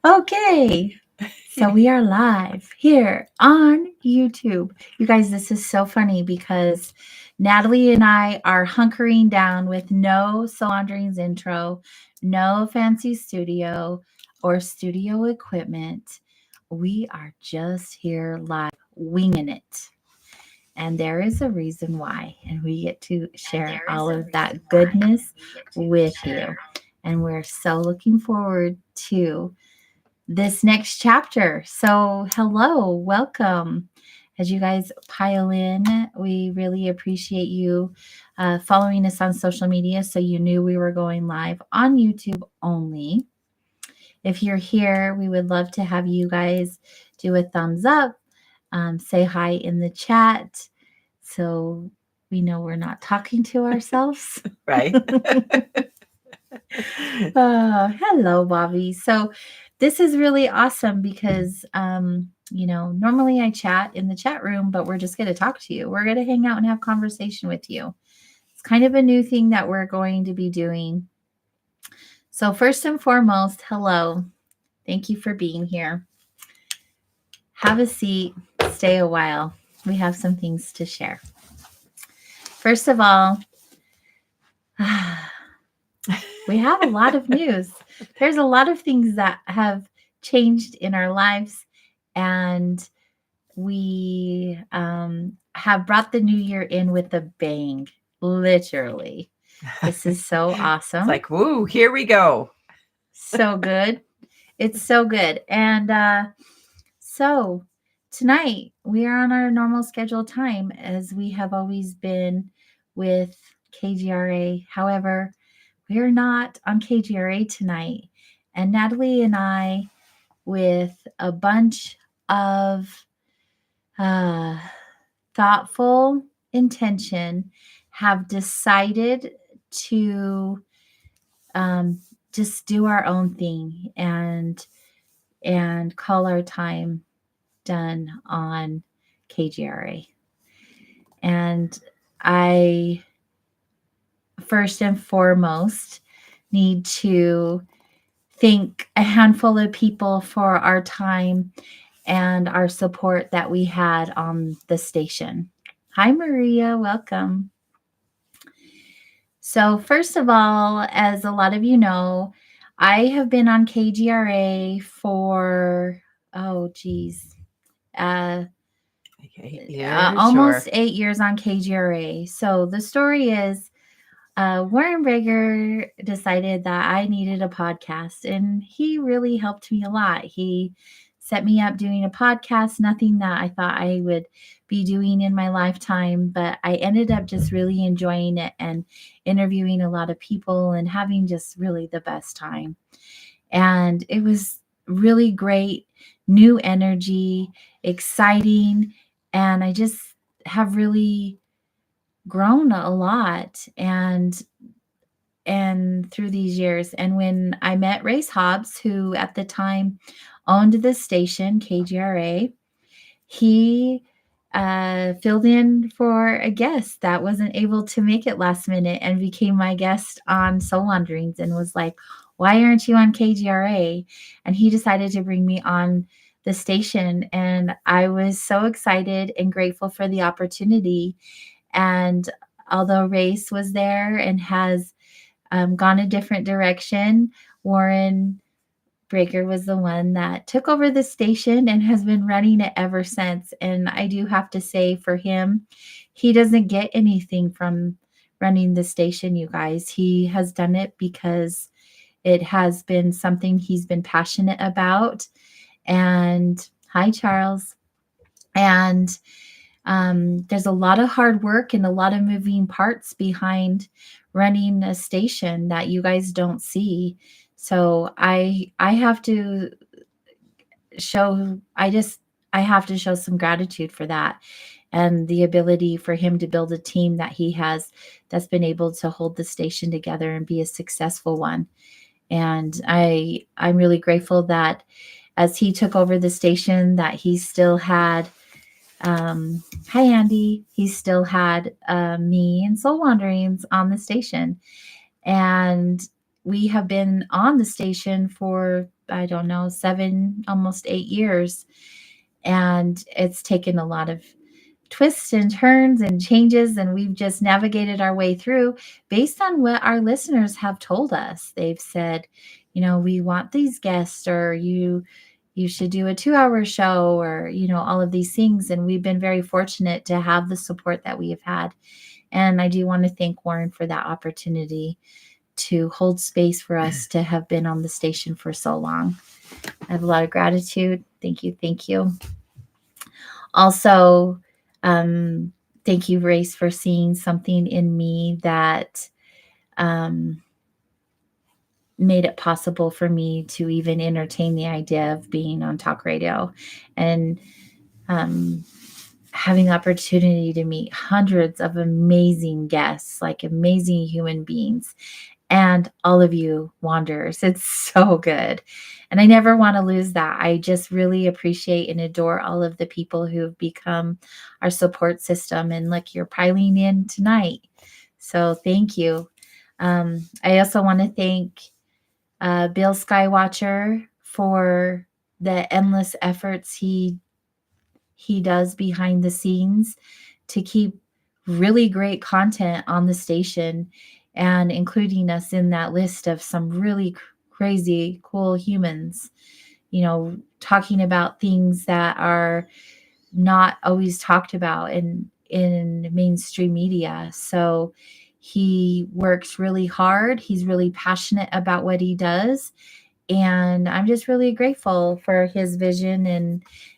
Okay, so we are live here on YouTube. You guys, this is so funny because Natalie and I are hunkering down with no Soul Wanderings intro, no fancy studio or studio equipment. We are just here live, winging it. And there is a reason why. And we get to share all of that goodness with you. And we're so looking forward to this next chapter. So, hello, welcome. As you guys pile in, we really appreciate you following us on social media so you knew we were going live on YouTube only. If you're here, we would love to have you guys do a thumbs up, say hi in the chat so we know we're not talking to ourselves. Right. Hello, Bobby. So this is really awesome because, normally I chat in the chat room, but we're just going to talk to you. We're going to hang out and have conversation with you. It's kind of a new thing that we're going to be doing. So first and foremost, hello. Thank you for being here. Have a seat. Stay a while. We have some things to share. First of all, we have a lot of news. There's a lot of things that have changed in our lives, and we have brought the new year in with a bang, literally. This is so awesome. It's like, woo, here we go. So good. It's so good. And so tonight we are on our normal scheduled time as we have always been with KGRA. However, we are not on KGRA tonight. And Natalie and I, with a bunch of thoughtful intention, have decided to just do our own thing and call our time done on KGRA. And I first and foremost need to thank a handful of people for our time and our support that we had on the station. Hi, Maria. Welcome. So, first of all, as a lot of you know, I have been on KGRA for, almost 8 years on KGRA. So, the story is Warren Breger decided that I needed a podcast, and he really helped me a lot. He set me up doing a podcast, nothing that I thought I would be doing in my lifetime, but I ended up just really enjoying it and interviewing a lot of people and having just really the best time. And it was really great, new energy, exciting, and I just have really grown a lot and through these years. And when I met Race Hobbs, who at the time owned the station KGRA, he filled in for a guest that wasn't able to make it last minute and became my guest on Soul Wanderings and was like, why aren't you on KGRA? And he decided to bring me on the station, and I was so excited and grateful for the opportunity. And although Race was there and has gone a different direction, Warren Breaker was the one that took over the station and has been running it ever since. And I do have to say, for him, he doesn't get anything from running the station, you guys. He has done it because it has been something he's been passionate about. And hi, Charles. And there's a lot of hard work and a lot of moving parts behind running a station that you guys don't see. So I have to show some gratitude for that, and the ability for him to build a team that he has that's been able to hold the station together and be a successful one. And I'm really grateful that as he took over the station, that he still had hi Andy, he still had me and Soul Wanderings on the station. And we have been on the station for I don't know, 7, almost 8 years. And it's taken a lot of twists and turns and changes, and we've just navigated our way through based on what our listeners have told us. They've said, we want these guests, or you should do a 2-hour show, or all of these things. And we've been very fortunate to have the support that we have had. And I do want to thank Warren for that opportunity to hold space for us to have been on the station for so long. I have a lot of gratitude. Thank you. Thank you. Also, um, thank you, Race, for seeing something in me that made it possible for me to even entertain the idea of being on talk radio, and having the opportunity to meet hundreds of amazing guests, like amazing human beings, and all of you wanderers. It's so good. And I never want to lose that. I just really appreciate and adore all of the people who have become our support system. And look, you're piling in tonight. So thank you. I also want to thank Bill Skywatcher for the endless efforts he does behind the scenes to keep really great content on the station, and including us in that list of some really crazy, cool humans, talking about things that are not always talked about in mainstream media. So he works really hard. He's really passionate about what he does. And I'm just really grateful for his vision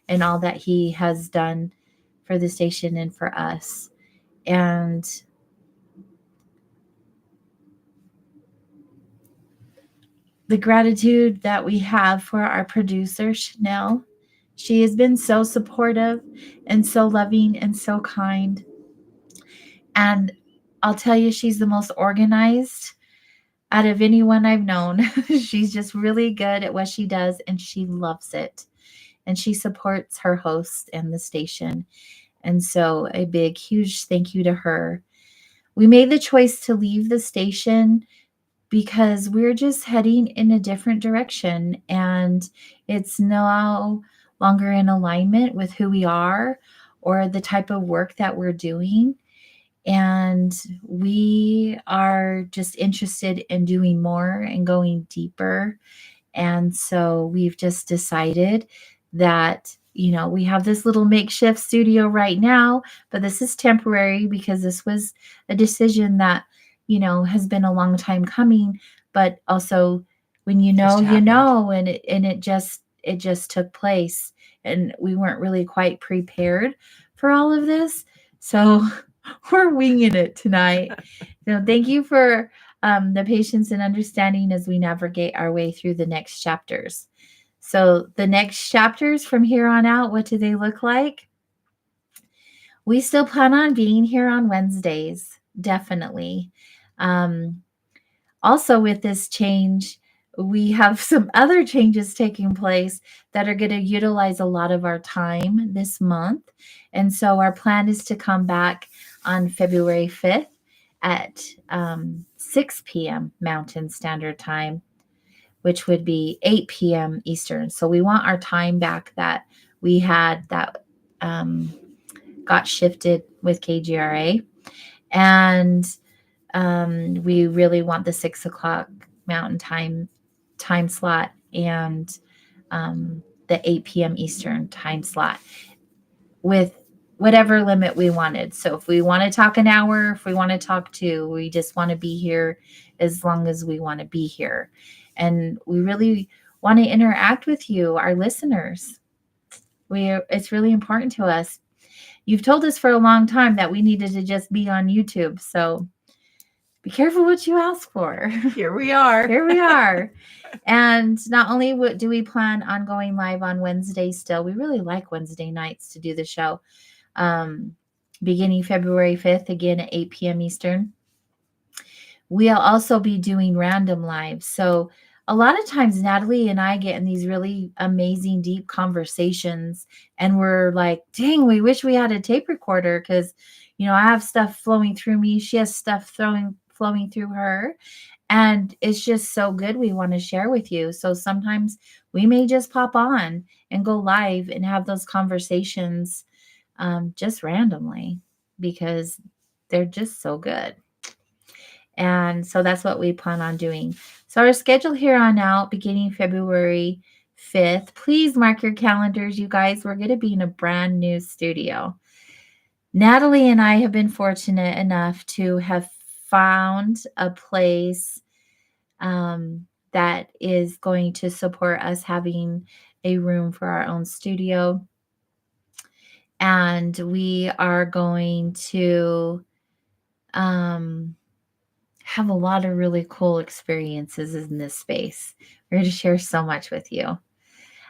and all that he has done for the station and for us. And the gratitude that we have for our producer, Chanel. She has been so supportive and so loving and so kind. And I'll tell you, she's the most organized out of anyone I've known. She's just really good at what she does, and she loves it. And she supports her host and the station. And so a big, huge thank you to her. We made the choice to leave the station because we're just heading in a different direction, and it's no longer in alignment with who we are or the type of work that we're doing. And we are just interested in doing more and going deeper. And so we've just decided that, we have this little makeshift studio right now, but this is temporary because this was a decision that, has been a long time coming. But also, when Just you happened. know, and it just took place, and we weren't really quite prepared for all of this. So we're winging it tonight. So thank you for the patience and understanding as we navigate our way through the next chapters. So the next chapters from here on out, what do they look like? We still plan on being here on Wednesdays, definitely. Also, with this change, we have some other changes taking place that are going to utilize a lot of our time this month. And so our plan is to come back on February 5th at 6 p.m. Mountain Standard Time, which would be 8 p.m. Eastern. So we want our time back that we had that got shifted with KGRA. And we really want the 6 o'clock Mountain time slot, and the 8 p.m. Eastern time slot, with whatever limit we wanted. So if we want to talk an hour, if we want to talk 2, we just want to be here as long as we want to be here. And we really want to interact with you, our listeners. It's really important to us. You've told us for a long time that we needed to just be on YouTube. So be careful what you ask for. Here we are. Here we are. And not only do we plan on going live on Wednesday still, we really like Wednesday nights to do the show. Beginning February 5th, again at 8 p.m. Eastern. We'll also be doing random lives. So a lot of times Natalie and I get in these really amazing, deep conversations, and we're like, dang, we wish we had a tape recorder because, I have stuff flowing through me. She has stuff flowing through her. And it's just so good. We want to share with you. So sometimes we may just pop on and go live and have those conversations just randomly because they're just so good. And so that's what we plan on doing. So our schedule here on out, beginning February 5th, please mark your calendars, you guys. We're going to be in a brand new studio. Natalie and I have been fortunate enough to have found a place that is going to support us having a room for our own studio. And we are going to have a lot of really cool experiences in this space. We're going to share so much with you.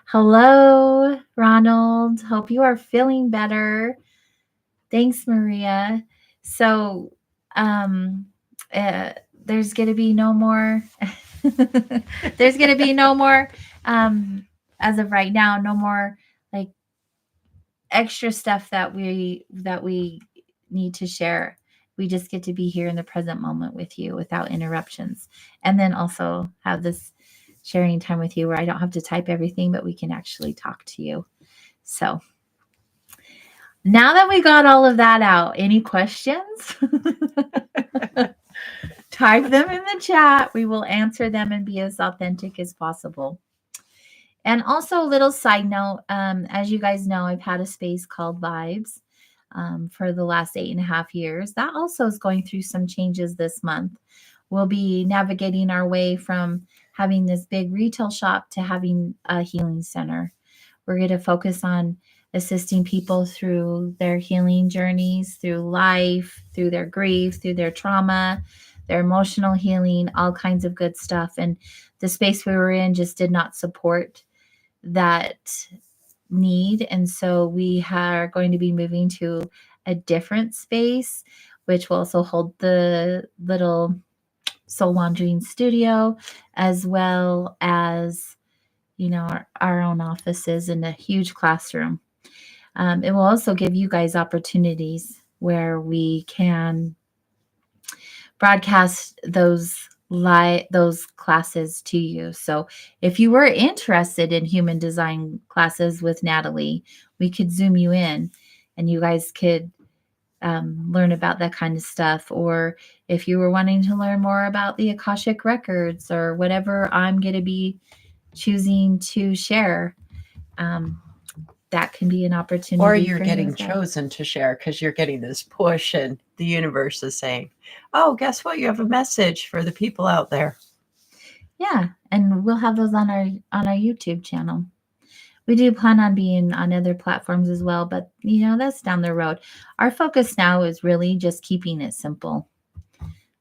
Hello, Ronald. Hope you are feeling better. Thanks, Maria. So, um, there's going to be no more. There's going to be no more, as of right now, no more like extra stuff that we need to share. We just get to be here in the present moment with you without interruptions, and then also have this sharing time with you where I don't have to type everything, but we can actually talk to you. So now that we got all of that out, any questions? Type them in the chat. We will answer them and be as authentic as possible. And also, a little side note, as you guys know, I've had a space called Vibes for the last 8.5 years. That also is going through some changes this month. We'll be navigating our way from having this big retail shop to having a healing center. We're going to focus on assisting people through their healing journeys, through life, through their grief, through their trauma, their emotional healing, all kinds of good stuff. And the space we were in just did not support that need. And so we are going to be moving to a different space, which will also hold the little soul laundering studio, as well as, our own offices and a huge classroom. It will also give you guys opportunities where we can broadcast those classes to you. So if you were interested in human design classes with Natalie, we could Zoom you in and you guys could learn about that kind of stuff. Or if you were wanting to learn more about the Akashic records or whatever I'm going to be choosing to share, that can be an opportunity. Or you're getting chosen to share because you're getting this push and the universe is saying, oh, guess what? You have a message for the people out there. Yeah. And we'll have those on our YouTube channel. We do plan on being on other platforms as well, but that's down the road. Our focus now is really just keeping it simple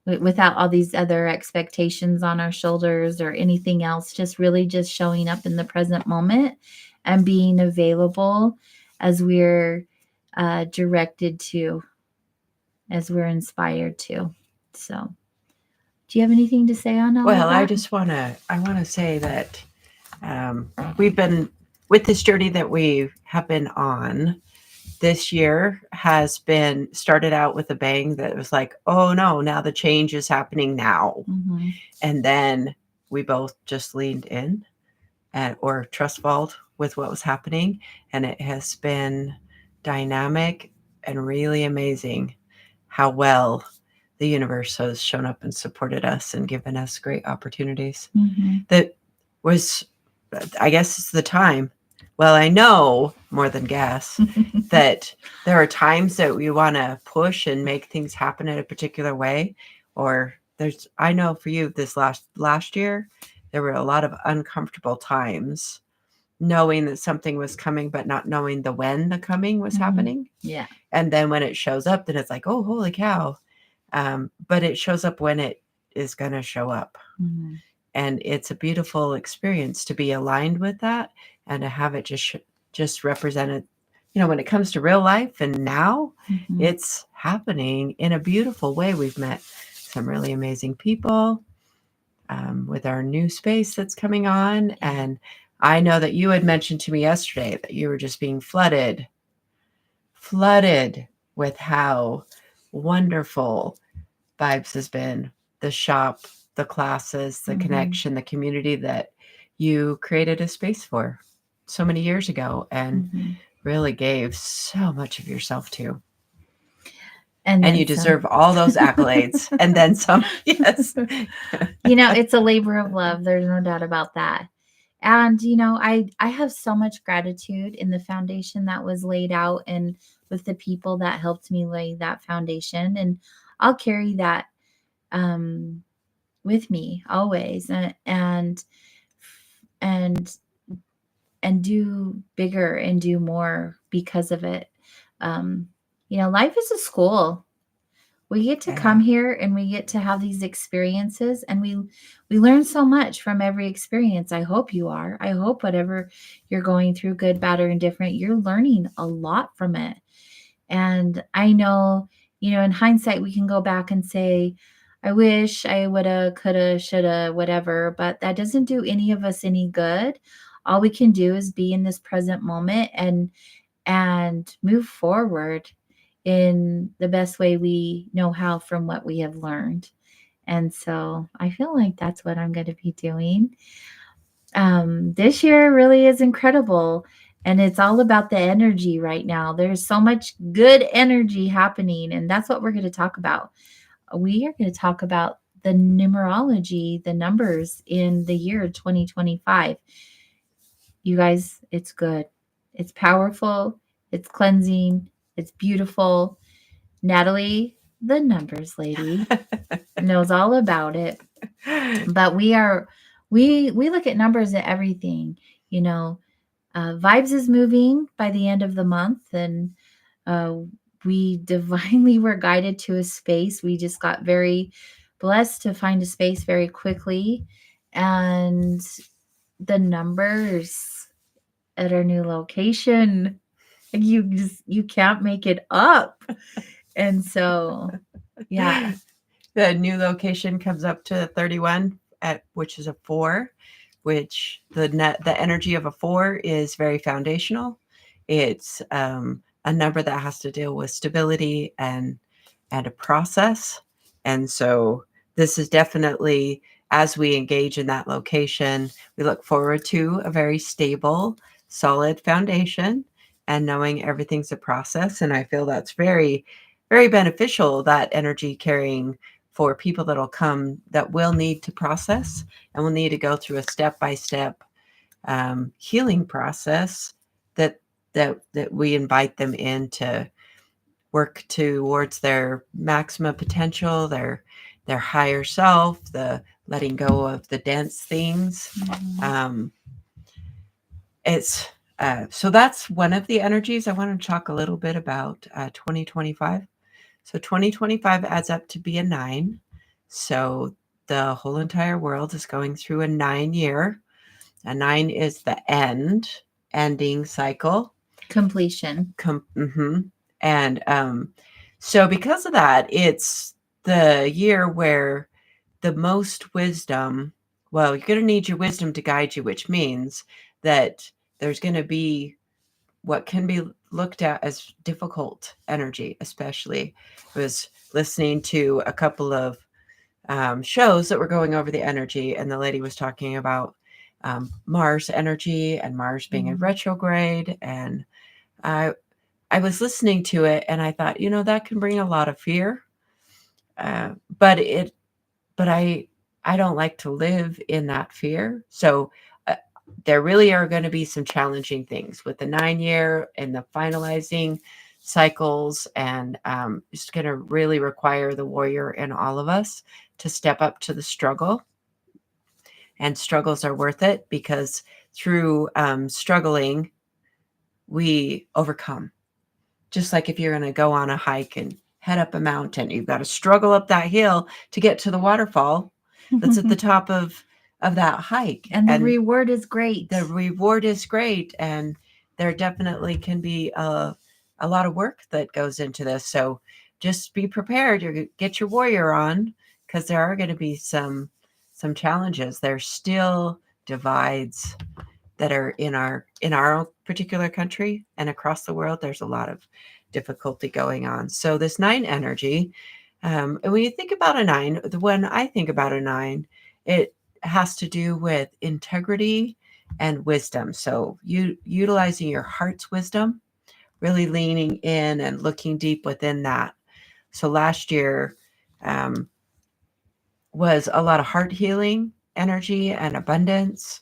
without all these other expectations on our shoulders or anything else, just really just showing up in the present moment and being available as we're directed to, as we're inspired to. So do you have anything to say on all of that? Well, I want to say that we've been with this journey that we have been on. This year has been started out with a bang that was like, oh no, now the change is happening now. Mm-hmm. And then we both just leaned in or trust falled with what was happening. And it has been dynamic and really amazing how well the universe has shown up and supported us and given us great opportunities. Mm-hmm. That was, I guess it's the time. Well, I know more than guess that there are times that we want to push and make things happen in a particular way. Or I know for you this last year, there were a lot of uncomfortable times knowing that something was coming, but not knowing when the coming was happening. Yeah. And then when it shows up, then it's like, oh, holy cow. But it shows up when it is going to show up. Mm-hmm. And it's a beautiful experience to be aligned with that and to have it just represented, when it comes to real life. And now it's happening in a beautiful way. We've met some really amazing people with our new space that's coming on. And I know that you had mentioned to me yesterday that you were just being flooded with how wonderful Vibes has been. The shop the classes, the Mhm. connection, the community that you created a space for so many years ago and Mhm. really gave so much of yourself to. And And then you some. deserve all those accolades and then some. Yes. It's a labor of love. There's no doubt about that. And I have so much gratitude in the foundation that was laid out and with the people that helped me lay that foundation, and I'll carry that um with me always, and and do bigger and do more because of it. Um life is a school. We get to come Yeah. here and we get to have these experiences, and we learn so much from every experience. I hope you are. I hope whatever you're going through, good, bad, or indifferent, you're learning a lot from it. And I know, in hindsight, we can go back and say, I wish I woulda, coulda, shoulda, whatever, but that doesn't do any of us any good. All we can do is be in this present moment and move forward in the best way we know how from what we have learned. And so I feel like that's what I'm going to be doing. This year really is incredible. And it's all about the energy right now. There's so much good energy happening. And that's what we're going to talk about. We are going to talk about the numerology, the numbers in the year 2025. You guys, it's good. It's powerful. It's cleansing. It's beautiful. Natalie, the numbers lady, knows all about it. But we look at numbers at everything. You know, Vibes is moving by the end of the month, and uh, we divinely were guided to a space. We just got very blessed to find a space very quickly, and the numbers at our new location, you can't make it up. And so, yeah. The new location comes up to 31 which is a 4, which the energy of a 4 is very foundational. It's a number that has to deal with stability and a process. And so this is definitely, as we engage in that location, we look forward to a very stable, solid foundation and knowing everything's a process. And I feel that's very, very beneficial, that energy carrying for people that'll come that will need to process and will need to go through a step-by-step healing process that we invite them in to work towards their maximum potential, their higher self, the letting go of the dense things. Mhm. It's so that's one of the energies. I want to talk a little bit about 2025. So 2025 adds up to be a 9. So the whole entire world is going through a 9 year. A 9 is the ending cycle. Completion. And so because of that, it's the year where the most wisdom, well, you're going to need your wisdom to guide you, which means that there's going to be what can be looked at as difficult energy. Especially, I was listening to a couple of shows that were going over the energy, and the lady was talking about Mars energy and Mars being in retrograde. And I was listening to it and I thought, that can bring a lot of fear. But I don't like to live in that fear. So uh, there really are going to be some challenging things with the 9 year and the finalizing cycles. And it's going to really require the warrior in all of us to step up to the struggle. And struggles are worth it, because through struggling, we overcome. Just like if you're going to go on a hike and head up a mountain, you've got to struggle up that hill to get to the waterfall that's at the top of that hike. And the reward is great. The reward is great. And there definitely can be a lot of work that goes into this. So just be prepared. Get your warrior on, because there are going to be some challenges. There's still divides that are in our particular country and across the world. There's a lot of difficulty going on. So this 9 energy, And when you think about a nine, when I think about a nine, it has to do with integrity and wisdom. So you utilizing your heart's wisdom, really leaning in and looking deep within that. So last year um, was a lot of heart healing energy and abundance,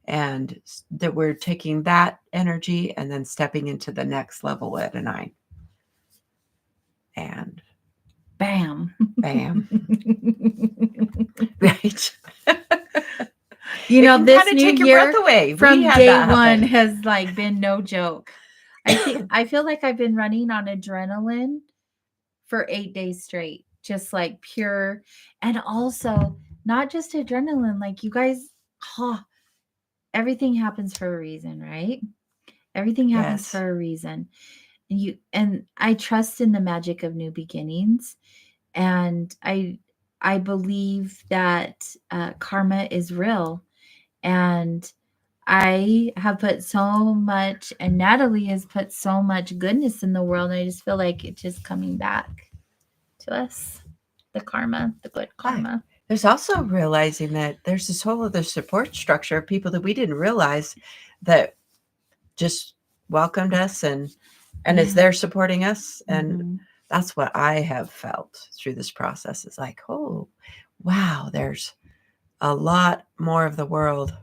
and that we're taking that energy and then stepping into the next level at a nine. And Bam. bam. Right. You It know, can kind this of new take your breath year away. We from had day that one happen. has like been no joke. I feel like I've been running on adrenaline for 8 days straight, just like pure, and also not just adrenaline, like you guys, huh, everything happens for a reason, right? Everything happens Yes. for a reason. And I trust in the magic of new beginnings, and I believe that karma is real, and I have put so much, and Natalie has put so much goodness in the world. And I just feel like it's just coming back to us. The karma, the good karma. There's also realizing that there's this whole other support structure of people that we didn't realize that just welcomed us and is there supporting us. And Mhm. that's what I have felt through this process. It's like, oh, wow, there's a lot more of the world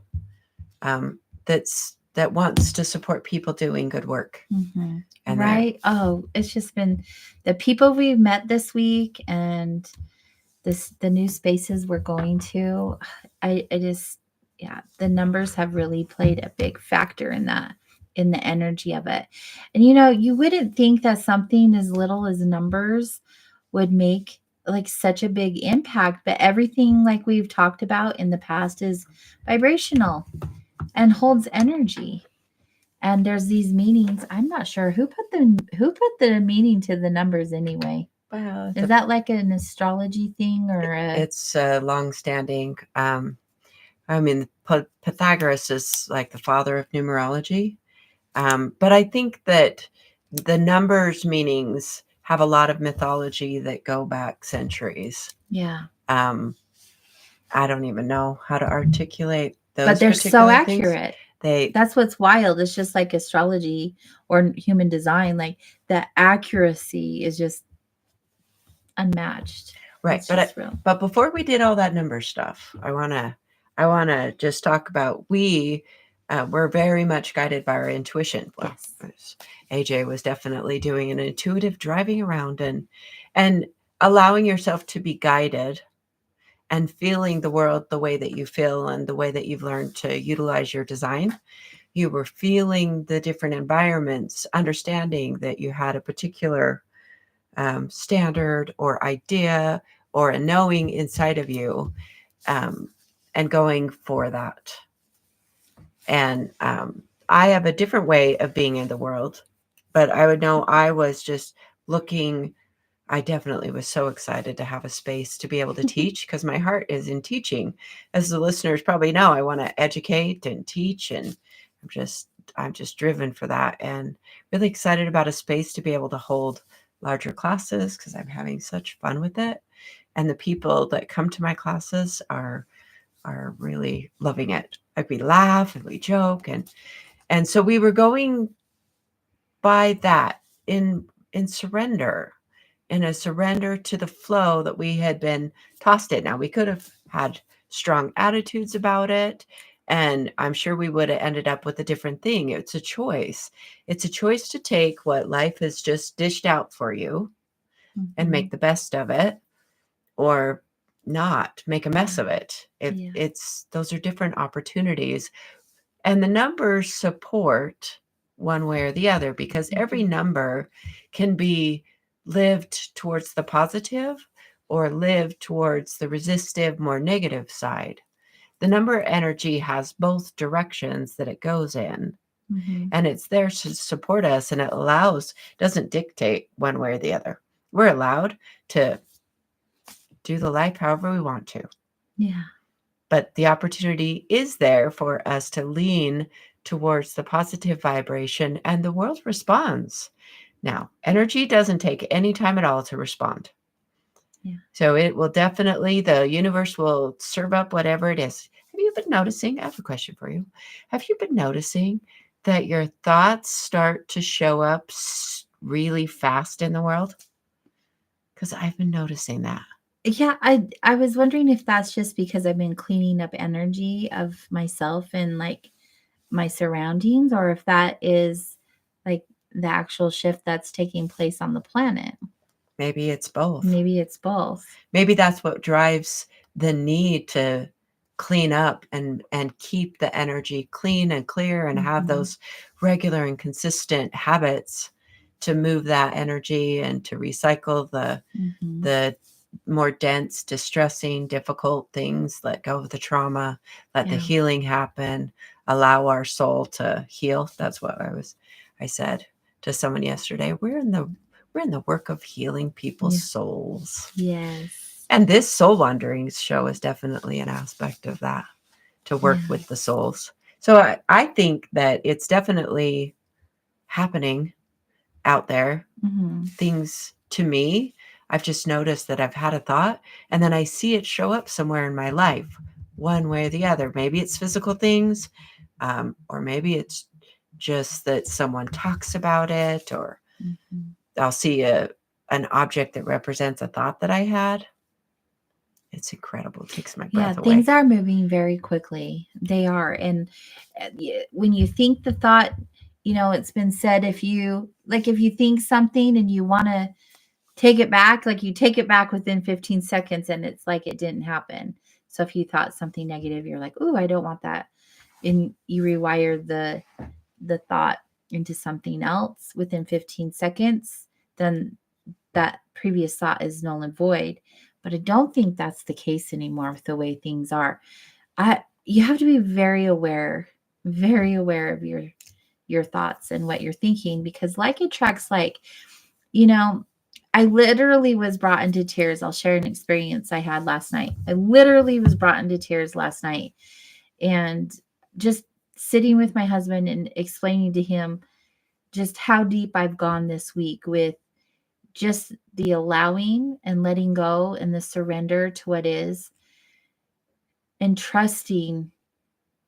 that wants to support people doing good work. Mhm. And Right. Oh, it's just been the people we've met this week, and the new spaces we're going to. I just, yeah, the numbers have really played a big factor in that, in the energy of it. And you know, you wouldn't think that something as little as numbers would make like such a big impact, but everything like we've talked about in the past is vibrational and holds energy. And there's these meanings. I'm not sure who put the meaning to the numbers anyway. well, Is that like an astrology thing or a? it's long-standing. I mean, Pythagoras is like the father of numerology. But I think that the numbers meanings have a lot of mythology that go back centuries. Yeah. I don't even know how to articulate those But they're so particular things. accurate. They That's what's wild. It's just like astrology or human design. Like the accuracy is just unmatched. right, It's just real. but before we did all that number stuff, I wanna just talk about we're very much guided by our intuition. Well, Yes. AJ was definitely doing an intuitive driving around and allowing yourself to be guided and feeling the world the way that you feel and the way that you've learned to utilize your design. You were feeling the different environments, understanding that you had a particular standard or idea or a knowing inside of you, and going for that. And I have a different way of being in the world, but I would know I was just looking. I definitely was so excited to have a space to be able to teach because my heart is in teaching. As the listeners probably know, I want to educate and teach, and I'm just driven for that and really excited about a space to be able to hold larger classes because I'm having such fun with it. And the people that come to my classes are really loving it. Like we laugh and we joke and so we were going by that in surrender, in a surrender to the flow that we had been tossed in. Now we could have had strong attitudes about it, and I'm sure we would have ended up with a different thing. It's a choice. It's a choice to take what life has just dished out for you and make the best of it, or not make a mess of it. It's those are different opportunities, and the numbers support one way or the other because every number can be lived towards the positive or lived towards the resistive, more negative side. The number energy has both directions that it goes in, and it's there to support us, and it doesn't dictate one way or the other. We're allowed to do the life however we want to. Yeah. But the opportunity is there for us to lean towards the positive vibration, and the world responds. Now, energy doesn't take any time at all to respond. Yeah. So it will definitely, the universe will serve up whatever it is. Have you been noticing? I have a question for you. Have you been noticing that your thoughts start to show up really fast in the world? Because I've been noticing that. Yeah, I was wondering if that's just because I've been cleaning up energy of myself and like my surroundings, or if that is like the actual shift that's taking place on the planet. Maybe it's both. Maybe it's both. Maybe that's what drives the need to clean up and keep the energy clean and clear and have those regular and consistent habits to move that energy and to recycle the more dense, distressing, difficult things, let go of the trauma, let the healing happen, allow our soul to heal. That's what I said to someone yesterday. We're in the work of healing people's souls. Yes. And this Soul Wanderings show is definitely an aspect of that, to work with the souls. So I think that it's definitely happening out there. Things to me, I've just noticed that I've had a thought and then I see it show up somewhere in my life, one way or the other. Maybe it's physical things, or maybe it's just that someone talks about it, or I'll see an object that represents a thought that I had. It's incredible. It takes my breath away. Things are moving very quickly. They are. And when you think the thought, it's been said, if you think something and you want to take it back, like you take it back within 15 seconds and it's like it didn't happen. So if you thought something negative, you're like, "Ooh, I don't want that." And you rewire the thought into something else within 15 seconds, then that previous thought is null and void. But I don't think that's the case anymore with the way things are. You have to be very aware of your thoughts and what you're thinking, because like attracts like, I literally was brought into tears. I'll share an experience I had last night. I literally was brought into tears last night, and just sitting with my husband and explaining to him just how deep I've gone this week with just the allowing and letting go and the surrender to what is, and trusting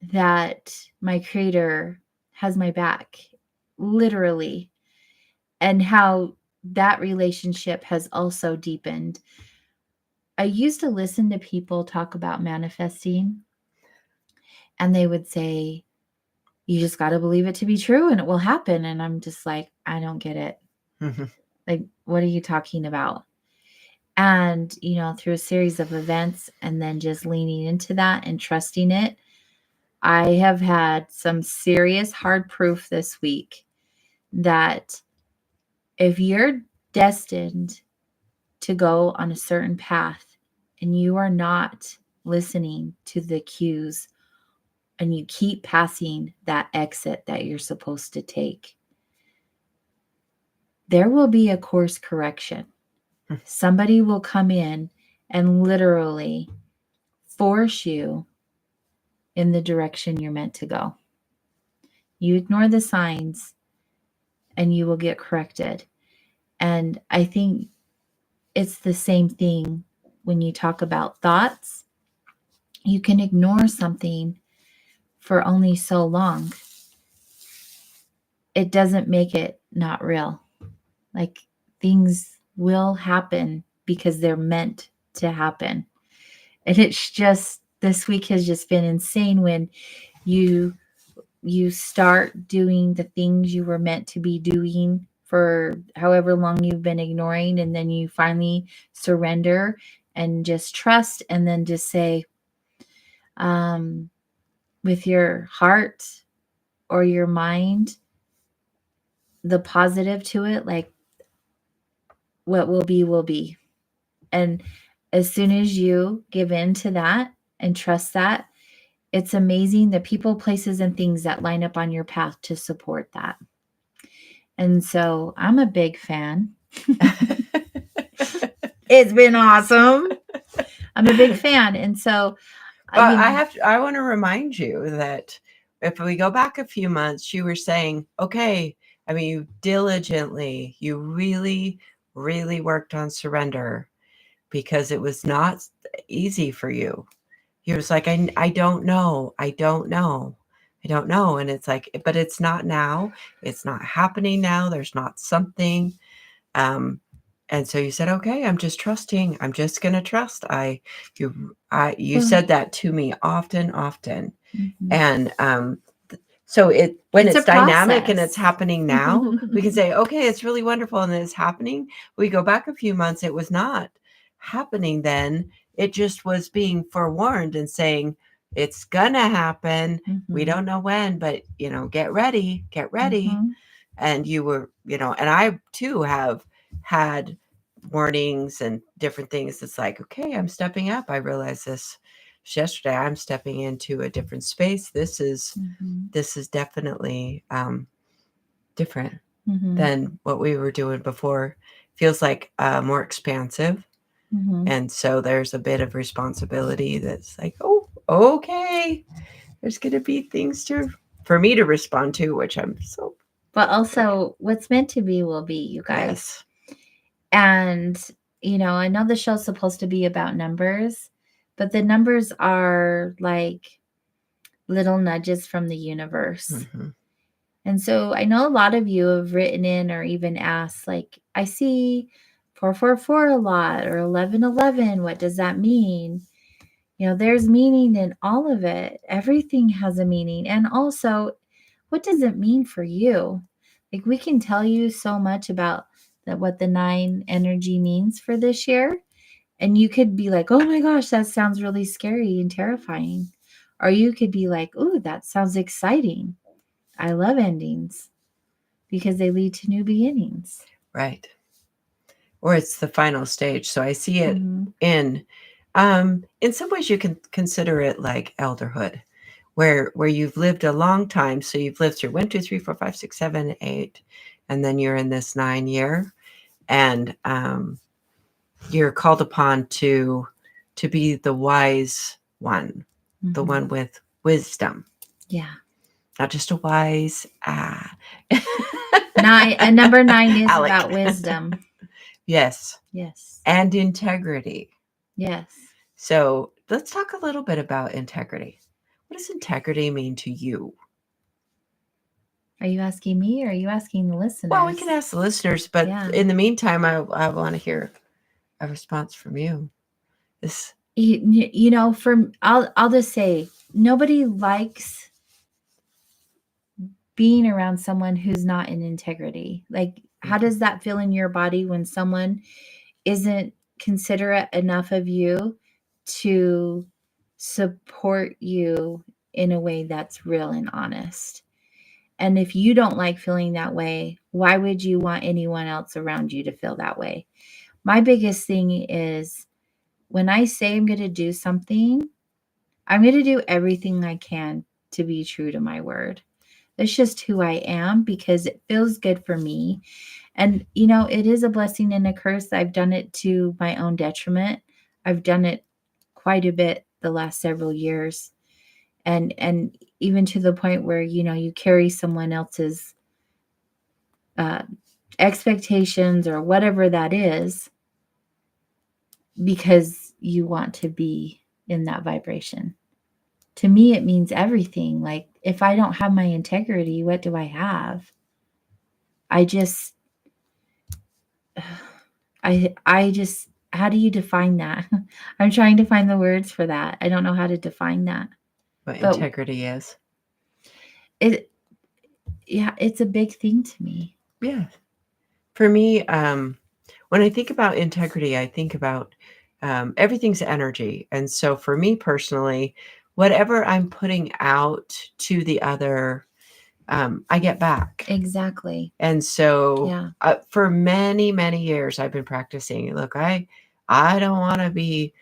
that my creator has my back, literally, and how that relationship has also deepened. I used to listen to people talk about manifesting, and they would say, "You just got to believe it to be true and it will happen." And I'm just like, I don't get it. Like, what are you talking about? And, through a series of events and then just leaning into that and trusting it, I have had some serious hard proof this week that if you're destined to go on a certain path and you are not listening to the cues and you keep passing that exit that you're supposed to take, there will be a course correction. Somebody will come in and literally force you in the direction you're meant to go. You ignore the signs and you will get corrected. And I think it's the same thing when you talk about thoughts. You can ignore something for only so long. It doesn't make it not real. Like, things will happen because they're meant to happen. And it's just, this week has just been insane when you start doing the things you were meant to be doing for however long you've been ignoring, and then you finally surrender and just trust, and then just say, with your heart or your mind, the positive to it, like, what will be will be. And as soon as you give in to that and trust that, it's amazing the people, places, and things that line up on your path to support that. And so I'm a big fan. It's been awesome. I'm a big fan. And so I want to remind you that if we go back a few months, you were saying, okay, I mean, you really, really worked on surrender. because it was not easy for you. He was like, I don't know. I don't know. I don't know. And it's like, but it's not now. It's not happening now. There's not something. And so you said, okay, I'm just trusting. I'm just going to trust. You said that to me often. Mhm. And, so when It's a it's dynamic and it's process. happening now, we can say, okay, it's really wonderful and it's happening. We go back a few months, it was not happening then. It just was being forewarned and saying, it's gonna happen. We don't know when, but get ready, get ready. Mhm. And you were, and I too have had warnings and different things. It's like, okay, I'm stepping up. I realized this yesterday. I'm stepping into a different space. This is definitely different than what we were doing before. Feels like more expansive. And so there's a bit of responsibility that's like, oh, okay, there's going to be things for me to respond to, which I'm so. But also, what's meant to be will be, you guys. Yes. And, I know the show's supposed to be about numbers, but the numbers are like little nudges from the universe. And so I know a lot of you have written in or even asked, like, I see 444 a lot or 1111. What does that mean? There's meaning in all of it. Everything has a meaning. And also, what does it mean for you? Like, we can tell you so much about what the 9 energy means for this year. And you could be like, oh my gosh, that sounds really scary and terrifying. Or you could be like, ooh, that sounds exciting. I love endings because they lead to new beginnings. Right. Or it's the final stage. So I see it in some ways you can consider it like elderhood, where you've lived a long time. So you've lived through 1, 2, 3, 4, 5, 6, 7, 8, and then you're in this 9 year, and you're called upon to be the wise one, the one with wisdom. Yeah. Not just a wise Number 9 is about wisdom. Yes. Yes. And integrity. Yes. So let's talk a little bit about integrity. What does integrity mean to you? Are you asking me or are you asking the listeners? Well, we can ask the listeners, but in the meantime, I want to hear a response from you. This, I'll just say, nobody likes being around someone who's not in integrity. Like, how does that feel in your body when someone isn't considerate enough of you to support you in a way that's real and honest? And if you don't like feeling that way, why would you want anyone else around you to feel that way? My biggest thing is, when I say I'm going to do something, I'm going to do everything I can to be true to my word. That's just who I am because it feels good for me. And, it is a blessing and a curse. I've done it to my own detriment. I've done it quite a bit the last several years. And even to the point where, you carry someone else's expectations or whatever that is because you want to be in that vibration. To me, it means everything. Like, if I don't have my integrity, what do I have? I just, how do you define that? I'm trying to find the words for that. I don't know how to define that. what integrity is. It's a big thing to me. Yeah. For me, when I think about integrity, I think about everything's energy. And so for me personally, whatever I'm putting out to the other, I get back. Exactly. And so for many, many years, I've been practicing. Look, I don't want to be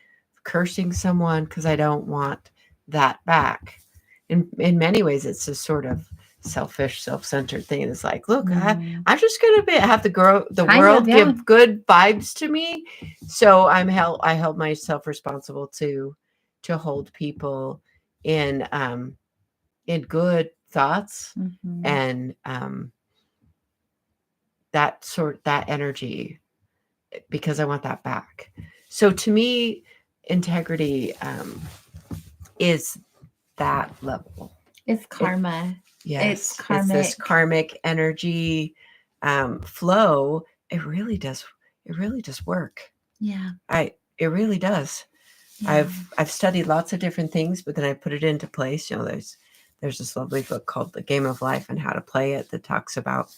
cursing someone because I don't want that back. In many ways, it's a sort of selfish, self-centered thing. It's like, look, I'm just going to have the world give good vibes to me. So I held myself responsible to hold people in good thoughts and that energy, because I want that back. So to me, integrity is that level. It's karma. It's It's this karmic. karmic energy flow. It really does. It really does work. Yeah. It really does. Yeah. I've studied lots of different things, but then I put it into place. There's this lovely book called The Game of Life and How to Play It that talks about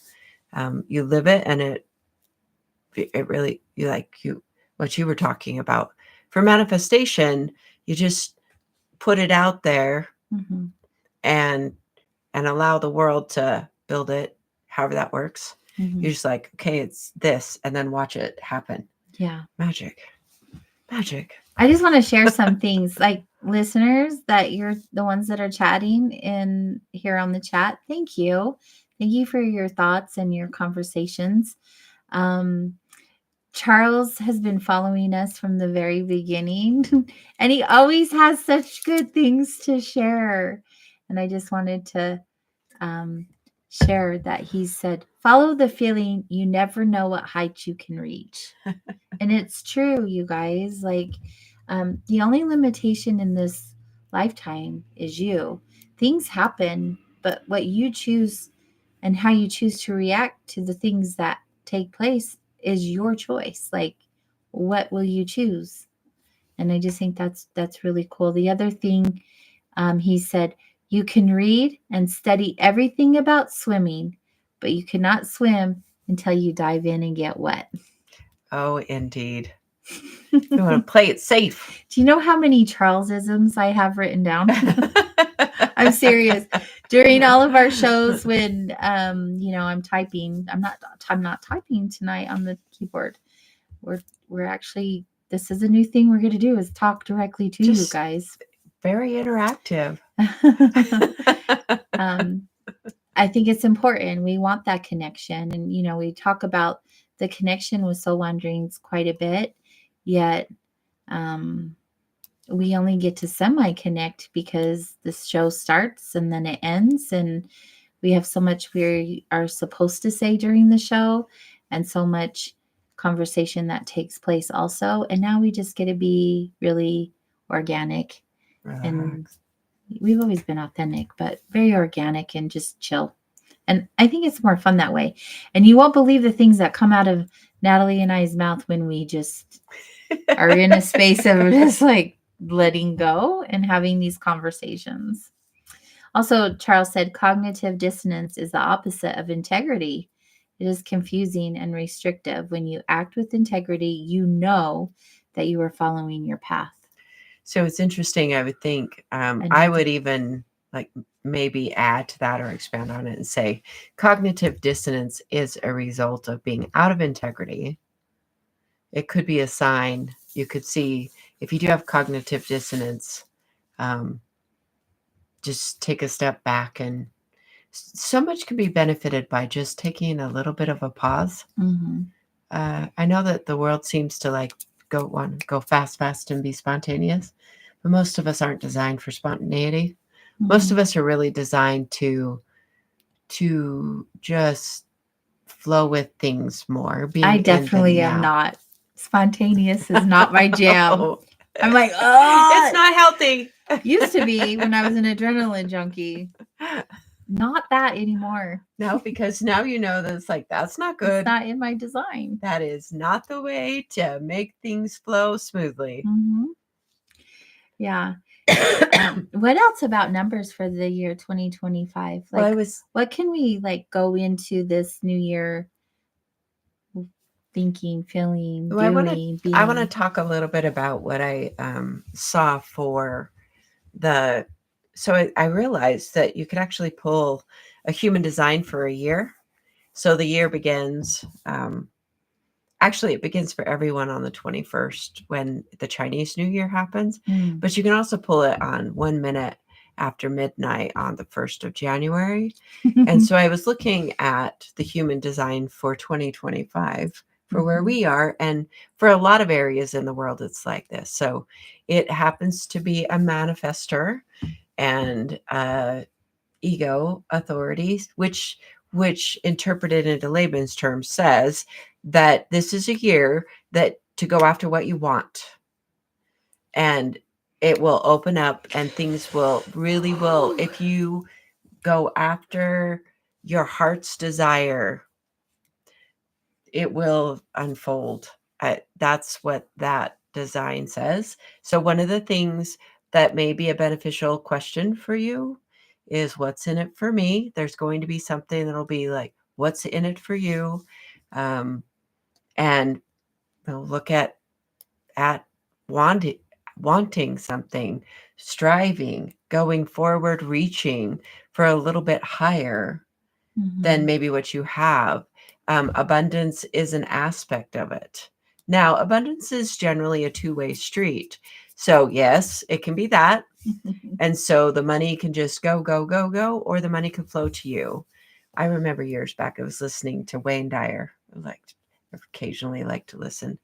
you live it, and it really you what you were talking about for manifestation. You just put it out there Mm-hmm. and allow the world to build it, however that works. Mm-hmm. You're just like, okay, it's this, and then watch it happen. Yeah. Magic. I just want to share some things, like listeners, that you're the ones that are chatting in here on the chat. Thank you. Thank you for your thoughts and your conversations. Um, Charles has been following us from the very beginning, and he always has such good things to share. And I just wanted to um, share that he said, follow the feeling. You never know what height you can reach. And it's true, you guys. Like, the only limitation in this lifetime is you. Things happen, but what you choose and how you choose to react to the things that take place is your choice. Like, what will you choose? And I just think that's really cool. The other thing, he said, you can read and study everything about swimming, but you cannot swim until you dive in and get wet. Oh, indeed. You want to play it safe. Do you know how many Charlesisms I have written down? I'm serious. During all of our shows, when I'm typing, I'm not typing tonight on the keyboard. We're actually, this is a new thing we're going to do, is talk directly to you guys. Very interactive. I think it's important. We want that connection, and we talk about the connection with Soul Wanderings quite a bit, yet we only get to semi-connect because this show starts and then it ends, and we have so much we are supposed to say during the show and so much conversation that takes place also. And now we just get to be really organic. Relax. And we've always been authentic, but very organic and just chill. And I think it's more fun that way. And you won't believe the things that come out of Natalie and I's mouth when we just are in a space of just like letting go and having these conversations. Also, Charles said cognitive dissonance is the opposite of integrity. It is confusing and restrictive. When you act with integrity, you know that you are following your path. So it's interesting. I would think I would even like maybe add to that or expand on it and say cognitive dissonance is a result of being out of integrity. It could be a sign. You could see if you do have cognitive dissonance, just take a step back, and so much can be benefited by just taking a little bit of a pause. Mm-hmm. I know that the world seems to like go fast and be spontaneous, but most of us aren't designed for spontaneity. Mm-hmm. Most of us are really designed to just flow with things more. I definitely am not. Spontaneous is not my jam. No. I'm like, oh, it's not healthy. Used to be when I was an adrenaline junkie. Not that anymore. No, because now you know that it's like, that's not good. It's not in my design. That is not the way to make things flow smoothly. Mm-hmm. Yeah. What else about numbers for the year 2025? Like, what can we like go into this new year thinking, feeling, doing, being? I want to talk a little bit about what I saw for the. So I realized that you could actually pull a human design for a year. So the year begins. Actually, it begins for everyone on the 21st when the Chinese New Year happens. Mm. But you can also pull it on 1 minute after midnight on the 1st of January. And so I was looking at the human design for 2025 for where we are. And for a lot of areas in the world, it's like this. So it happens to be a manifestor and ego authorities, which interpreted into layman's terms says that this is a year that to go after what you want. And it will open up and things will really will, if you go after your heart's desire, it will unfold. That's what that design says. So one of the things that may be a beneficial question for you is, what's in it for me? There's going to be something that'll be like, what's in it for you? And we'll look at wanting something, striving, going forward, reaching for a little bit higher than maybe what you have. Abundance is an aspect of it. Now, abundance is generally a two-way street. So yes, it can be that. And so the money can just go, go, go, go, or the money can flow to you. I remember years back, I was listening to Wayne Dyer. I occasionally like to listen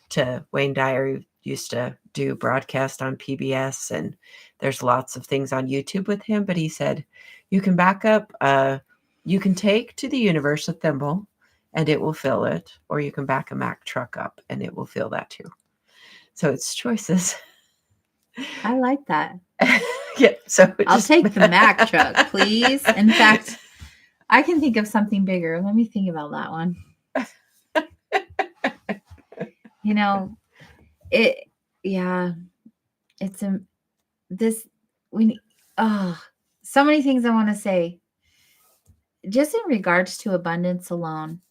to Wayne Dyer, who used to do broadcast on PBS, and there's lots of things on YouTube with him. But he said, you can back up, you can take to the universe a thimble and it will fill it, or you can back a Mack truck up and it will fill that too. So it's choices. I like that. Yeah, so I'll take the Mack truck, please. In fact, I can think of something bigger. Let me think about that one. You know, it's so many things I want to say. Just in regards to abundance alone,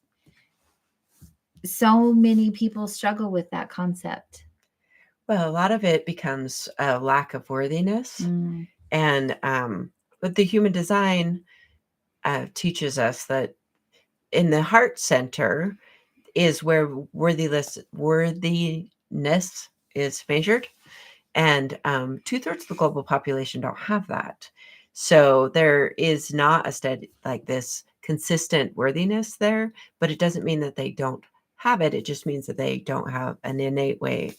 so many people struggle with that concept. Well, a lot of it becomes a lack of worthiness. And but the human design teaches us that in the heart center is where worthiness is measured. And 2/3 of the global population don't have that. So there is not a steady, like this consistent worthiness there, but it doesn't mean that they don't have it. It just means that they don't have an innate way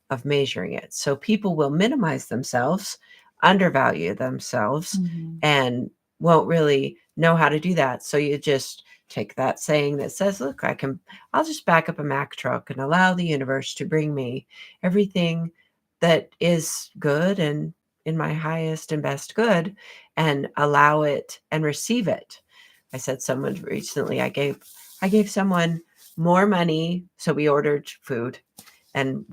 of measuring it. So people will minimize themselves, undervalue themselves, and won't really know how to do that. So you just take that saying that says, look, I'll just back up a Mack truck and allow the universe to bring me everything that is good and in my highest and best good, and allow it and receive it. I said someone recently, I gave someone more money. So we ordered food and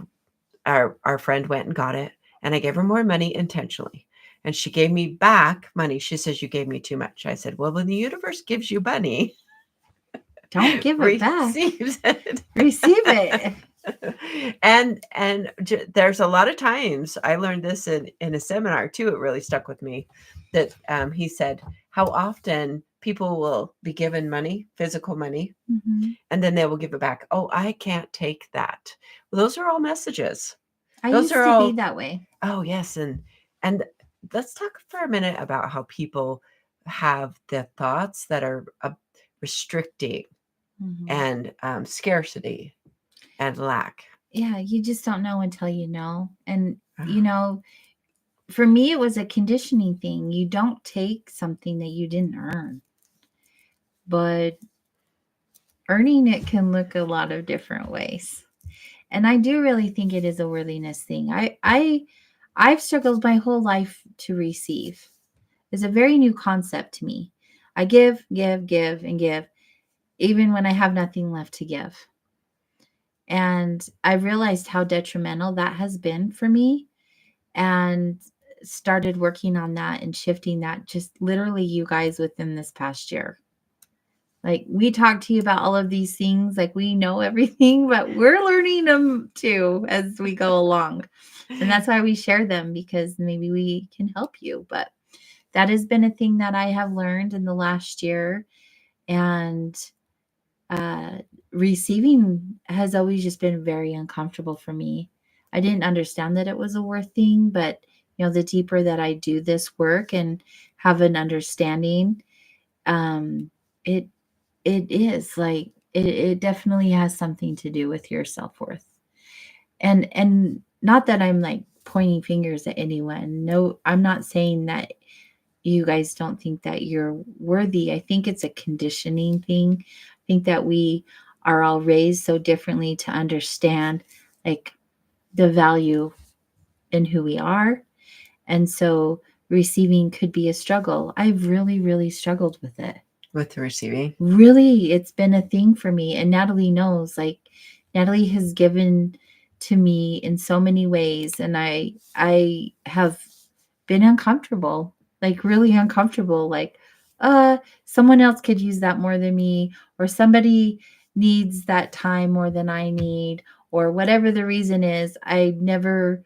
our friend went and got it, and I gave her more money intentionally. And she gave me back money. She says, you gave me too much. I said, well, when the universe gives you money, don't give it back. Receive it. And there's a lot of times I learned this in a seminar too. It really stuck with me that he said how often people will be given money, physical money, and then they will give it back. Oh, I can't take that. Well, those are all messages. Those used to be that way. Oh, yes. And let's talk for a minute about how people have the thoughts that are restricting and scarcity and lack. Yeah, you just don't know until you know. And, for me, it was a conditioning thing. You don't take something that you didn't earn. But earning it can look a lot of different ways. And I do really think it is a worthiness thing. I've struggled my whole life to receive. It's a very new concept to me. I give, and give, even when I have nothing left to give. And I realized how detrimental that has been for me, and started working on that and shifting that just literally, you guys, within this past year. Like, we talk to you about all of these things, like we know everything, but we're learning them too as we go along. And that's why we share them, because maybe we can help you. But that has been a thing that I have learned in the last year. And receiving has always just been very uncomfortable for me. I didn't understand that it was a worth thing, but the deeper that I do this work and have an understanding, it is like it definitely has something to do with your self-worth. And not that I'm like pointing fingers at anyone. No, I'm not saying that you guys don't think that you're worthy. I think it's a conditioning thing. I think that we are all raised so differently to understand, like the value in who we are. And so receiving could be a struggle. I've really, really struggled with it. With the receiving? Really, it's been a thing for me. And Natalie knows, like, Natalie has given to me in so many ways. And I have been uncomfortable, like really uncomfortable. Like, someone else could use that more than me, or somebody needs that time more than I need, or whatever the reason is. I never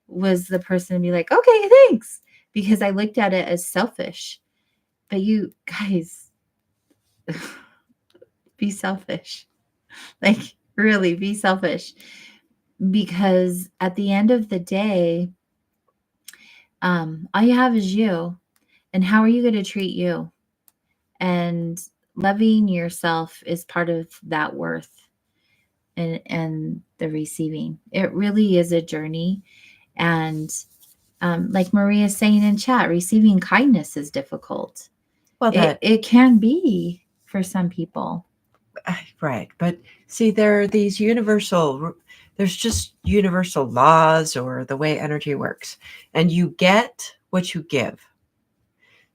was the person to be like, okay, thanks, because I looked at it as selfish. But you guys, be selfish. Like, really be selfish. Because at the end of the day, all you have is you. And how are you going to treat you? And loving yourself is part of that worth and the receiving. It really is a journey. And like Maria's saying in chat, receiving kindness is difficult. Well, it can be for some people. Right. But see, there are these there's just universal laws or the way energy works. And you get what you give.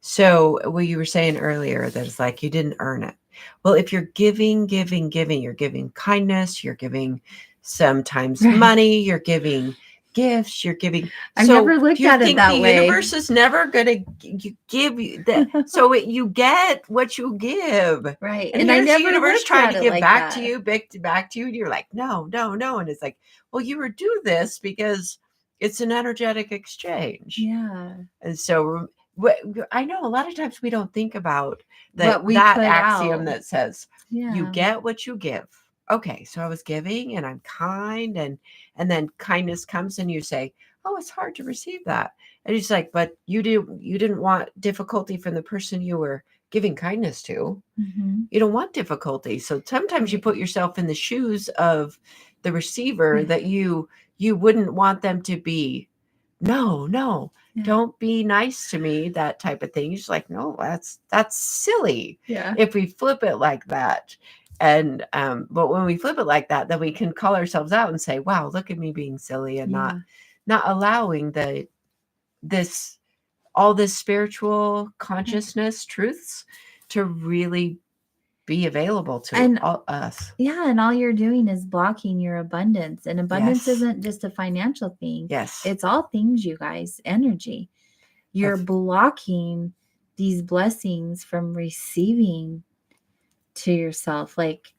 So what you were saying earlier, that it's like you didn't earn it. Well, if you're giving, you're giving kindness, you're giving sometimes money, you're giving gifts, you're giving. I've never looked do you at think it that the way. universe is never going to give you that? So you get what you give. Right. And I here's the never universe looked trying at to it give like back that. to you, back to you. And you're like, no. And it's like, well, you were due this because it's an energetic exchange. Yeah. And so I know a lot of times we don't think about that axiom out. that says Yeah. you get what you give. Okay, so I was giving and I'm kind, and then kindness comes and you say, oh, it's hard to receive that. And it's like, but you didn't want difficulty from the person you were giving kindness to. Mm-hmm. You don't want difficulty. So sometimes you put yourself in the shoes of the receiver that you wouldn't want them to be. No, don't be nice to me, that type of thing. It's like, no, that's silly. Yeah. If we flip it like that. And but when we flip it like that, then we can call ourselves out and say, wow, look at me being silly and not allowing all this spiritual consciousness truths to really be available to all us. Yeah, and all you're doing is blocking your abundance. And abundance isn't just a financial thing. Yes. It's all things, you guys. Energy. You're blocking these blessings from receiving to yourself. Like,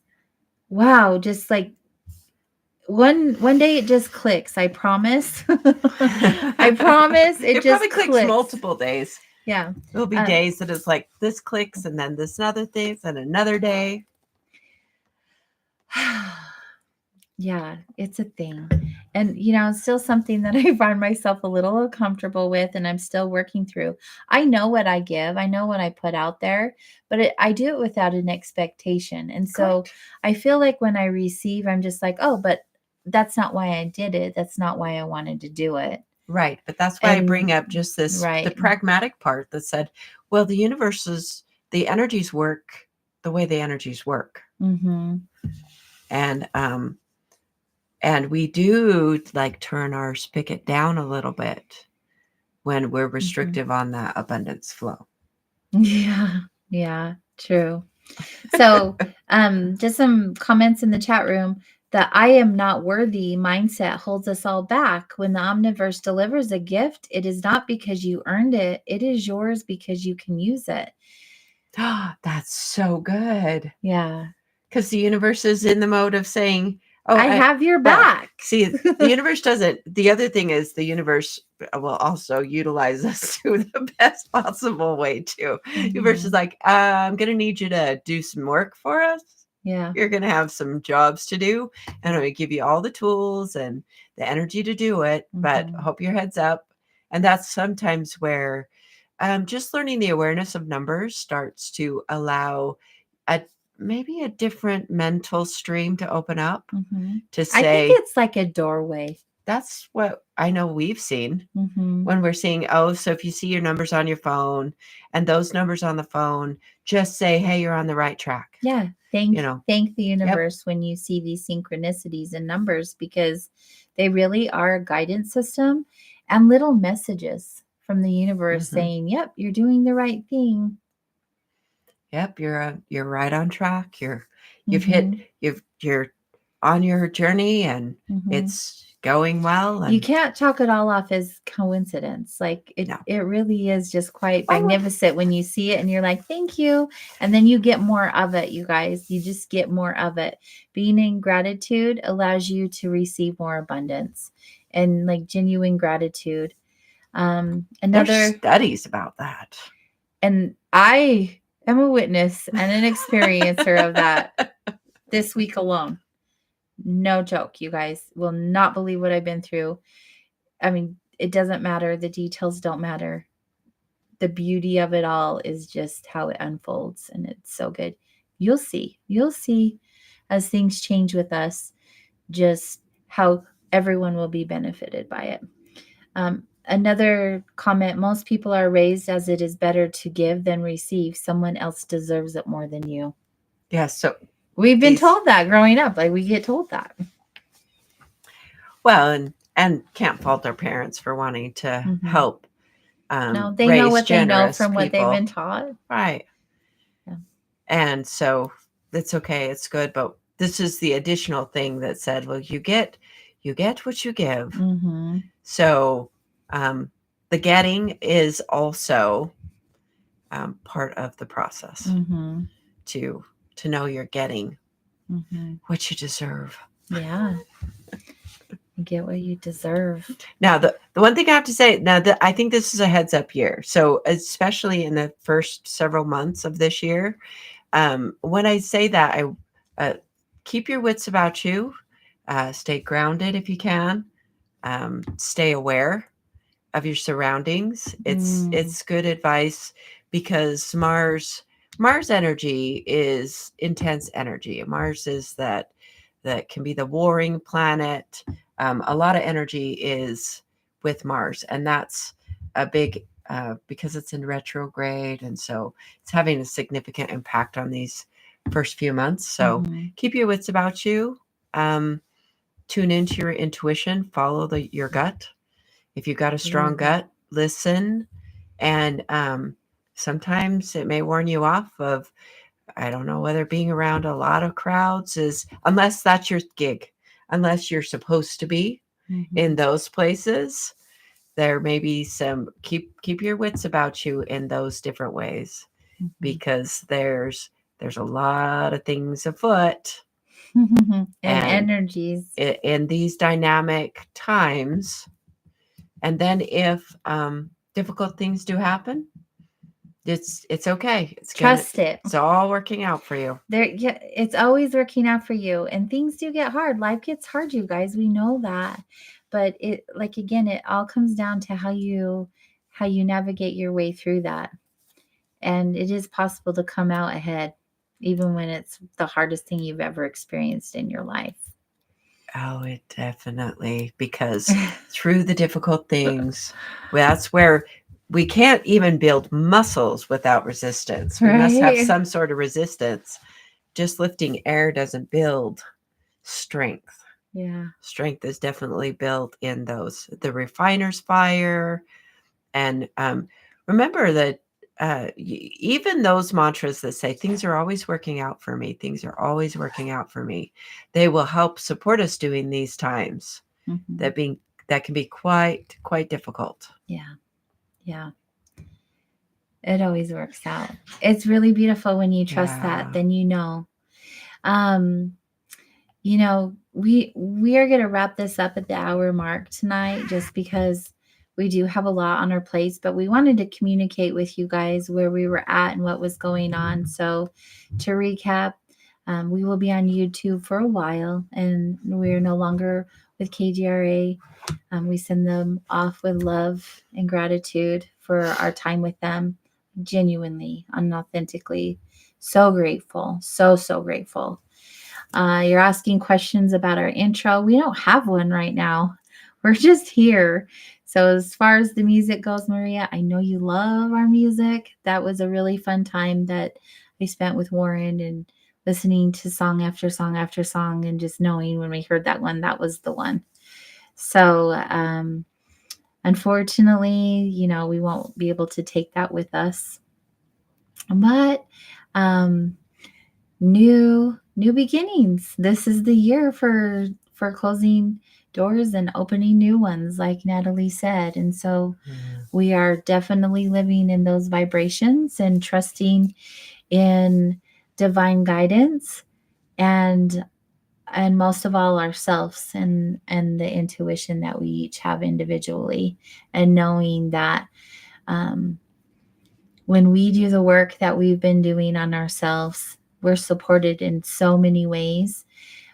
wow, just like one day it just clicks. I promise. I promise it just probably clicks multiple days. Yeah. There'll be days that it's like this clicks and then this other thing and another day. Yeah, it's a thing. And, it's still something that I find myself a little uncomfortable with, and I'm still working through. I know what I give, I know what I put out there, but I do it without an expectation. And so I feel like when I receive, I'm just like, oh, but that's not why I did it. That's not why I wanted to do it. Right. But that's why I bring up just this, the pragmatic part that said, well, the energies work the way the energies work. Mm-hmm. And we do like turn our spigot down a little bit when we're restrictive on that abundance flow. Yeah, true. So just some comments in the chat room. The I am not worthy mindset holds us all back. When the omniverse delivers a gift, it is not because you earned it. It is yours because you can use it. That's so good. Yeah. Because the universe is in the mode of saying, oh, I have your back. See, the universe doesn't. The other thing is the universe will also utilize us to the best possible way too. Mm-hmm. The universe is like, I'm going to need you to do some work for us. Yeah. You're going to have some jobs to do, and I'm going to give you all the tools and the energy to do it, but hope your head's up. And that's sometimes where just learning the awareness of numbers starts to allow maybe a different mental stream to open up to say, I think it's like a doorway. That's what I know we've seen when we're seeing, so if you see your numbers on your phone and those numbers on the phone, just say, hey, you're on the right track. Yeah. Thank you know. thank the Yep. universe when you see these synchronicities and numbers, because they really are a guidance system and little messages from the universe Mm-hmm. saying, "Yep, you're doing the right thing." Yep, you're right on track. You've hit Mhm. you're on your journey, and Mhm. it's going well. You And can't chalk it all off as coincidence. Like no, it really is just quite oh, magnificent when you see it and you're like, "Thank you." And then you get more of it, you guys. You just get more of it. Being in gratitude allows you to receive more abundance and like genuine gratitude. there's Another, studies about that. and I am a witness and an experiencer of that this week alone. No joke, you guys will not believe what I've been through. I mean, it doesn't matter. The details don't matter. The beauty of it all is just how it unfolds, and it's so good. You'll see. You'll see as things change with us, just how everyone will be benefited by it. Another comment: most people are raised as it is better to give than receive. Someone else deserves it more than you. Yeah, so We've been these told that growing up. Like we get told that. well, and can't fault our parents for wanting to Mm-hmm. help No, they know raise what they know generous from what they've been people, taught. right? Yeah. And so it's okay, it's good, but this is the additional thing that said, well, you get what you give. Mm-hmm. So the getting is also part of the process Mm-hmm. to know you're getting Mm-hmm. what you deserve. Yeah. You get what you deserve. Now, the one thing I have to say, now that I think this is a heads up year. So especially in the first several months of this year, when I say that, I keep your wits about you, stay grounded if you can, stay aware of your surroundings. Mm. It's good advice because Mars energy is intense energy. Mars is that can be the warring planet. A lot of energy is with Mars, and that's a big because it's in retrograde, and so it's having a significant impact on these first few months. So Mm-hmm. keep your wits about you. Um, Tune into your intuition. Follow your gut. If you've got a strong Ooh. gut, listen. And sometimes it may warn you off of, I don't know whether being around a lot of crowds is, unless that's your gig, unless you're supposed to be Mm-hmm. in those places, there may be some, keep your wits about you in those different ways, Mm-hmm. because there's a lot of things afoot. And And energies. in these dynamic times, and then if difficult things do happen, it's okay. Trust it. It's all working out for you. There, yeah, it's always working out for you. And things do get hard. Life gets hard, you guys. We know that. But it, like again, it all comes down to how you navigate your way through that. And it is possible to come out ahead, even when it's the hardest thing you've ever experienced in your life. Oh, it definitely, because through the difficult things, well, that's where we can't even build muscles without resistance. We must have Right? some sort of resistance. Just lifting air doesn't build strength. Yeah. Strength is definitely built in the refiner's fire. And remember that even those mantras that say things are always working out for me, things are always working out for me, they will help support us during these times Mm-hmm. that can be quite difficult. Yeah. Yeah. It always works out. It's really beautiful when you trust that, Yeah. then you know. Um, we are gonna wrap this up at the hour mark tonight just because we do have a lot on our plates, but we wanted to communicate with you guys where we were at and what was going on. So to recap, we will be on YouTube for a while, and we're no longer with KGRA. We send them off with love and gratitude for our time with them, genuinely and authentically. So grateful, so grateful. You're asking questions about our intro. We don't have one right now. We're just here. So, as far as the music goes, Maria, I know you love our music. That was a really fun time that I spent with Warren, and listening to song after song after song and just knowing when we heard that one, that was the one. So, unfortunately, we won't be able to take that with us. But um, new beginnings. This is the year for closing doors and opening new ones, like Natalie said. And so we are definitely living in those vibrations and trusting in divine guidance, and most of all ourselves, and the intuition that we each have individually, and knowing that um, when we do the work that we've been doing on ourselves, we're supported in so many ways,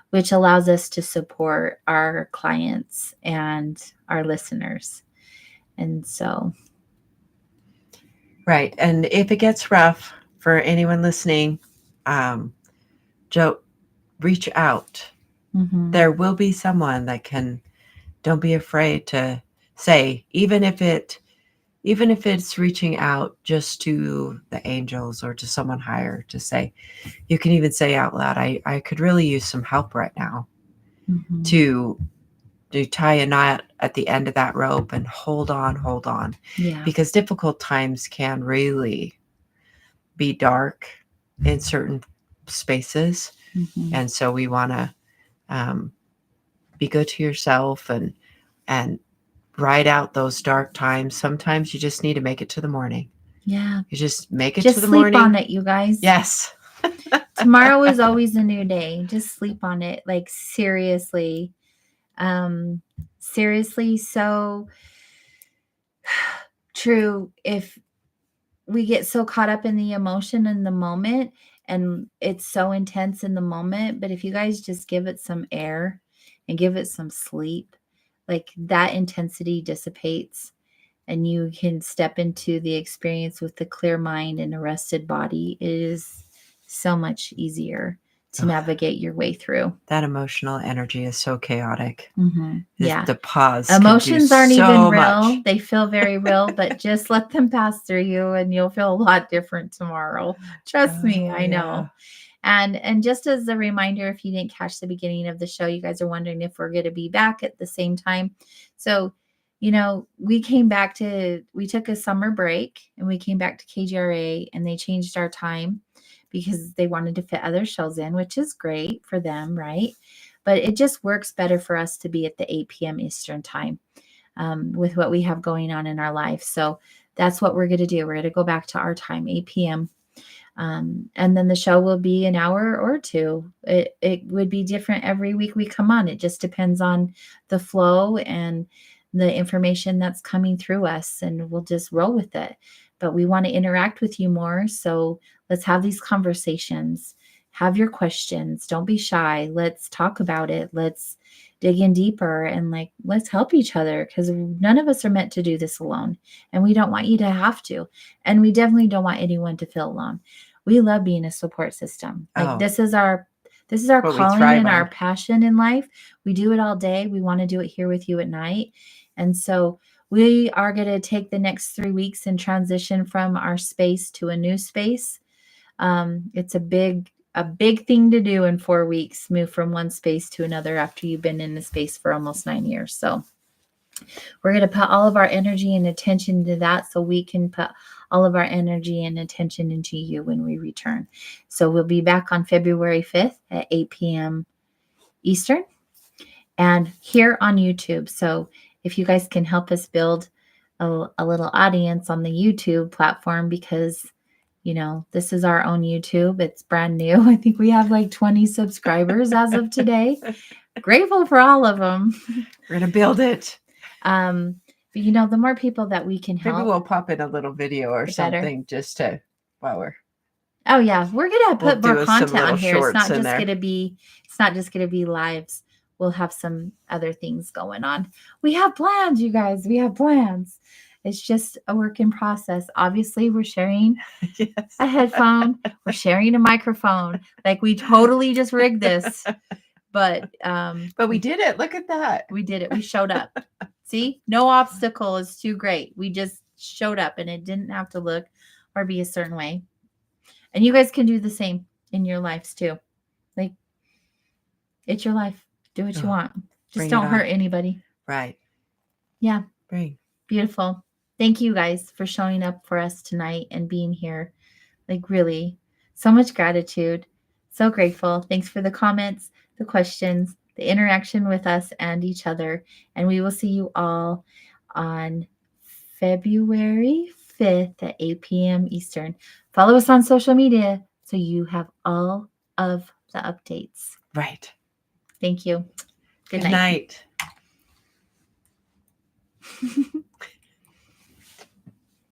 which allows us to support our clients and our listeners. And so, Right. And if it gets rough for anyone listening, Joe, reach out. There will be someone that can. Don't be afraid to say, even if it's reaching out just to the angels or to someone higher, to say, you can even say out loud, I could really use some help right now to tie a knot at the end of that rope and hold on. Yeah. Because difficult times can really be dark in certain spaces. And so we want to be good to yourself and ride out those dark times. Sometimes you just need to make it to the morning. Yeah. You just make it just to the sleep morning. on it, you guys. Yes. Tomorrow is always a new day. Just sleep on it. Like seriously. Seriously, so true. If we get so caught up in the emotion in the moment, and it's so intense in the moment, but if you guys just give it some air and give it some sleep, like that intensity dissipates, and you can step into the experience with a clear mind and a rested body. It is so much easier to navigate your way through. That emotional energy is so chaotic. Yeah. The pause. Emotions aren't even real. Much. They feel very real, but just let them pass through you and you'll feel a lot different tomorrow. Trust me, I know. And just as a reminder, if you didn't catch the beginning of the show, you guys are wondering if we're going to be back at the same time. So, we took a summer break and we came back to KGRA, and they changed our time because they wanted to fit other shows in, which is great for them, right? But it just works better for us to be at the 8 p.m. Eastern time with what we have going on in our life. So that's what we're going to do. We're going to go back to our time, 8 p.m. And then the show will be an hour or two. It would be different every week we come on. It just depends on the flow and the information that's coming through us, and we'll just roll with it. But we want to interact with you more. So let's have these conversations. Have your questions. Don't be shy. Let's talk about it. Let's dig in deeper, and let's help each other, because none of us are meant to do this alone, and we don't want you to have to. And we definitely don't want anyone to feel alone. We love being a support system. This is our calling and our passion in life. We do it all day. We want to do it here with you at night. And so we are going to take the next 3 weeks and transition from our space to a new space. It's a big thing to do in 4 weeks, move from one space to another after you've been in the space for almost 9 years. So we're going to put all of our energy and attention into that, so we can put all of our energy and attention into you when we return. So we'll be back on February 5th at 8 p.m. Eastern and here on YouTube. So if you guys can help us build a little audience on the YouTube platform, because this is our own YouTube. It's brand new. I think we have 20 subscribers as of today. Grateful for all of them. We're going to build it. But the more people that we can help. Maybe we'll pop in a little video or something just to, Oh yeah, we're gonna put more content on here. It's not just gonna be lives. We'll have some other things going on. We have plans, you guys. We have plans. It's just a work in process. Obviously, we're sharing a headphone. We're sharing a microphone. We totally just rigged this. But we did it. Look at that. We did it. We showed up. See, no obstacle is too great. We just showed up, and it didn't have to look or be a certain way. And you guys can do the same. in your lives too. Like, it's your life. Do what you want. Just bring it don't hurt on. anybody. Right. Yeah. Bring. Beautiful. Thank you guys for showing up for us tonight and being here. Like, really, so much gratitude. So grateful. Thanks for the comments, the questions, the interaction with us and each other. And we will see you all on February 5th at 8 p.m. Eastern. Follow us on social media so you have all of the updates. Right. Thank you. Good night.